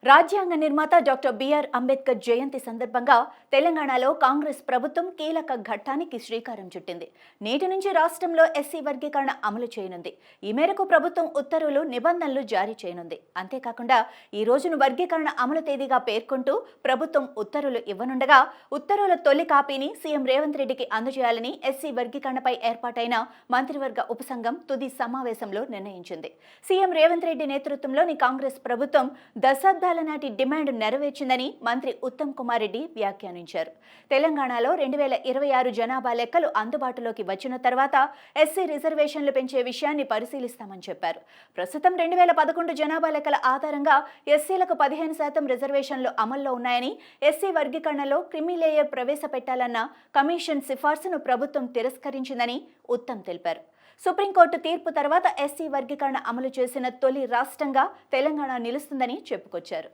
రాజ్యాంగ నిర్మాత doctor BR Ambedkar జయంతి సందర్భంగా తెలంగాణలో కాంగ్రెస్ ప్రభుత్వం కీలక ఘట్టానికి శ్రీకారం చుట్టింది. నేటి నుంచి రాష్ట్రంలో ఎస్సీ వర్గీకరణ అమలు చేయనుంది. ఈ మేరకు ప్రభుత్వం ఉత్తర్వులు, నిబంధనలు జారీ చేయనుంది. అంతేకాకుండా ఈ రోజును వర్గీకరణ అమలు తేదీగా పేర్కొంటూ ప్రభుత్వం ఉత్తర్వులు ఇవ్వనుండగా, ఉత్తర్వుల తొలి కాపీని సీఎం రేవంత్ రెడ్డికి అందజేయాలని ఎస్సీ వర్గీకరణపై ఏర్పాటైన మంత్రివర్గ ఉపసంఘం తుది సమావేశంలో నిర్ణయించింది. సీఎం రేవంత్ రెడ్డి నేతృత్వంలోని కాంగ్రెస్ ప్రభుత్వం దశాబ్దాల నాటి డిమాండ్ నెరవేర్చిందని మంత్రి ఉత్తమ్ కుమార్ రెడ్డి వ్యాఖ్యానించారు. తెలంగాణలో 2026 జనాభా లెక్కలు అందుబాటులోకి వచ్చిన తర్వాత ఎస్సీ రిజర్వేషన్లు పెంచే విషయాన్ని పరిశీలిస్తామని చెప్పారు. ప్రస్తుతం 2011 జనాభా లెక్కల ఆధారంగా ఎస్సీలకు 15% రిజర్వేషన్లు అమల్లో ఉన్నాయని, ఎస్సీ వర్గీకరణలో క్రిమిలేయర్ ప్రవేశపెట్టాలన్న కమిషన్ సిఫార్సును ప్రభుత్వం తిరస్కరించిందని ఉత్తమ్ తెలిపారు. సుప్రీంకోర్టు తీర్పు తర్వాత ఎస్సీ వర్గీకరణ అమలు చేసిన తొలి రాష్ట్రంగా తెలంగాణ నిలుస్తుందని చెప్పుకొచ్చారు.